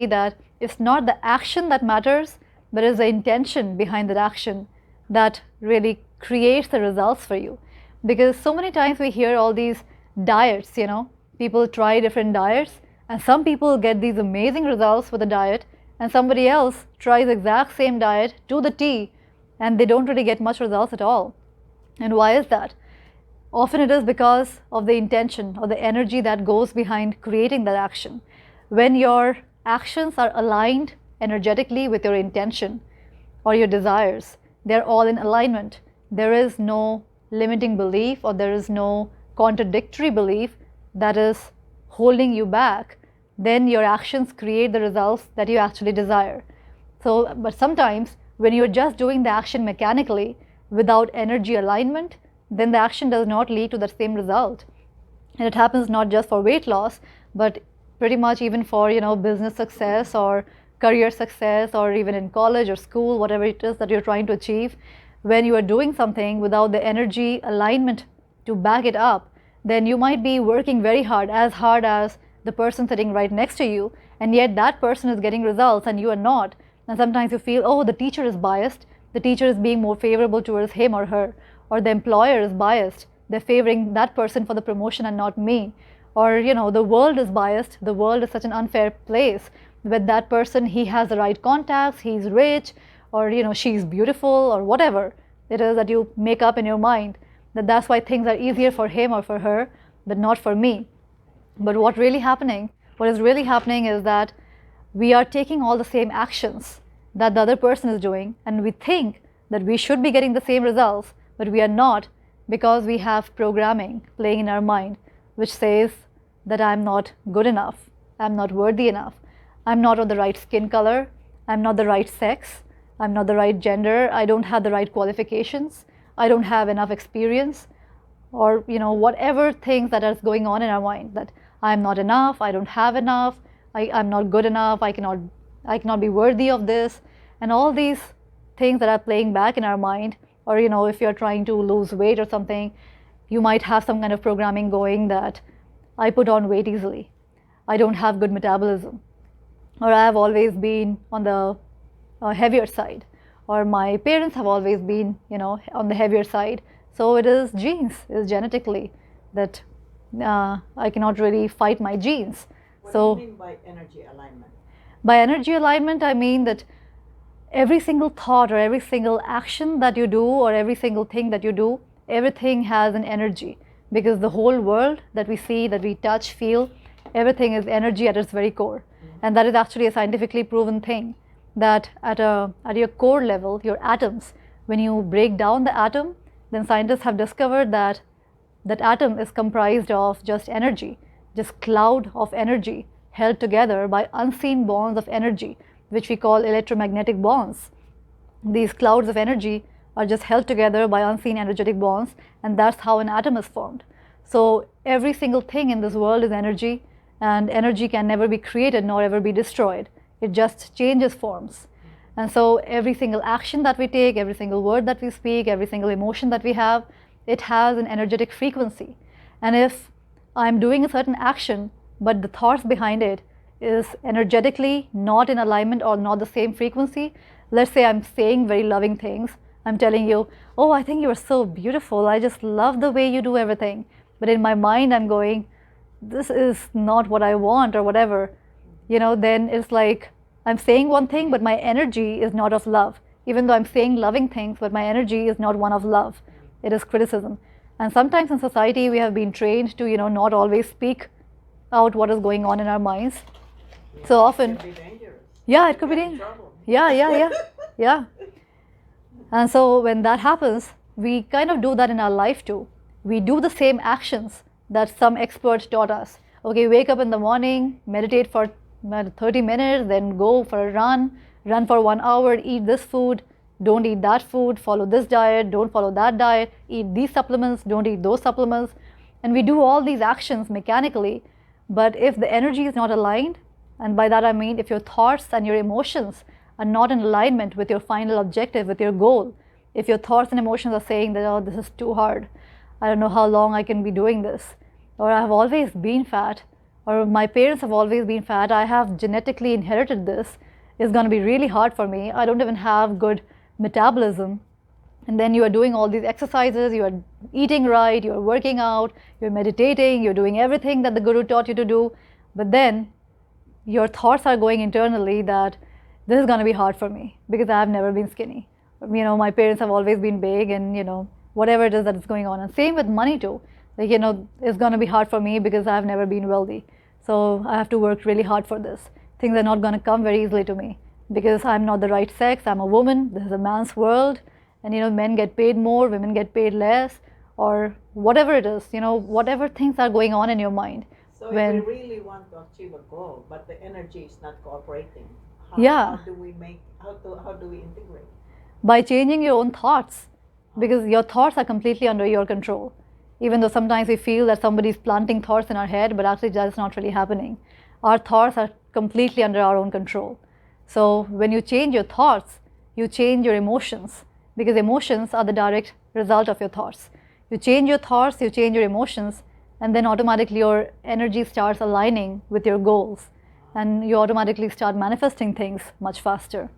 that it's not the action that matters, but it's the intention behind that action that really creates the results for you. Because so many times we hear all these diets, people try different diets, and some people get these amazing results with a diet, and somebody else tries the exact same diet to the T, and they don't really get much results at all. And why is that? Often it is because of the intention or the energy that goes behind creating that action. When your actions are aligned energetically with your intention or your desires, they're all in alignment. There is no limiting belief, or there is no contradictory belief that is holding you back. Then your actions create the results that you actually desire. So, but sometimes when you're just doing the action mechanically without energy alignment, then the action does not lead to the same result. And it happens not just for weight loss, but pretty much even for business success or career success, or even in college or school, whatever it is that you're trying to achieve. When you are doing something without the energy alignment to back it up, then you might be working very hard as the person sitting right next to you, and yet that person is getting results and you are not. And sometimes you feel, oh, the teacher is biased, the teacher is being more favorable towards him or her, or the employer is biased, they're favoring that person for the promotion and not me, or the world is biased, the world is such an unfair place. With that person, he has the right contacts, he's rich, or she's beautiful, or whatever it is that you make up in your mind, that's why things are easier for him or for her, but not for me. But what is really happening is that we are taking all the same actions that the other person is doing, and we think that we should be getting the same results, but we are not, because we have programming playing in our mind which says that I'm not good enough, I'm not worthy enough, I'm not of the right skin color, I'm not the right sex, I'm not the right gender, I don't have the right qualifications, I don't have enough experience, or whatever things that are going on in our mind, that I'm not enough, I don't have enough, I'm not good enough, I cannot be worthy of this, and all these things that are playing back in our mind. Or if you're trying to lose weight or something, you might have some kind of programming going that I put on weight easily, I don't have good metabolism, or I have always been on the heavier side, or my parents have always been on the heavier side. So it is genes, is genetically that I cannot really fight my genes. What do you mean by energy alignment? By energy alignment, I mean that every single thought or every single action that you do or every single thing that you do, everything has an energy, because the whole world that we see, that we touch, feel, everything is energy at its very core. And that is actually a scientifically proven thing, that at your core level, your atoms, when you break down the atom, then scientists have discovered that that atom is comprised of just energy, just cloud of energy held together by unseen bonds of energy, which we call electromagnetic bonds. These clouds of energy are just held together by unseen energetic bonds, and that's how an atom is formed. So every single thing in this world is energy, and energy can never be created nor ever be destroyed. It just changes forms. And so every single action that we take, every single word that we speak, every single emotion that we have, it has an energetic frequency. And if I'm doing a certain action, but the thoughts behind it is energetically not in alignment or not the same frequency, let's say I'm saying very loving things, I'm telling you, oh, I think you're so beautiful, I just love the way you do everything. But in my mind I'm going, this is not what I want or whatever. Then it's like I'm saying one thing, but my energy is not of love. Even though I'm saying loving things, but my energy is not one of love. It is criticism. And sometimes in society we have been trained to, not always speak out what is going on in our minds. So often, It could be dangerous. Yeah, it could be dangerous. Yeah. And so when that happens, we kind of do that in our life too. We do the same actions that some expert taught us. Okay, wake up in the morning, meditate for 30 minutes, then go for a run for 1 hour, eat this food, don't eat that food, follow this diet, don't follow that diet, eat these supplements, don't eat those supplements. And we do all these actions mechanically, but if the energy is not aligned, and by that I mean if your thoughts and your emotions are not in alignment with your final objective, with your goal, if your thoughts and emotions are saying that, oh, this is too hard, I don't know how long I can be doing this, or I have always been fat, or my parents have always been fat, I have genetically inherited this, it's going to be really hard for me. I don't even have good metabolism. And then you are doing all these exercises, you are eating right, you are working out, you're meditating, you're doing everything that the guru taught you to do, but then your thoughts are going internally that this is going to be hard for me because I've never been skinny. My parents have always been big, and whatever it is that is going on. And same with money too. Like, it's going to be hard for me because I've never been wealthy. So I have to work really hard for this. Things are not going to come very easily to me because I'm not the right sex, I'm a woman, this is a man's world, and men get paid more, women get paid less, or whatever it is, whatever things are going on in your mind. So if we really want to achieve a goal, but the energy is not cooperating, how do we integrate? By changing your own thoughts, because your thoughts are completely under your control. Even though sometimes we feel that somebody is planting thoughts in our head, but actually that's not really happening. Our thoughts are completely under our own control. So when you change your thoughts, you change your emotions, because emotions are the direct result of your thoughts. You change your thoughts, you change your emotions, and then automatically your energy starts aligning with your goals, and you automatically start manifesting things much faster.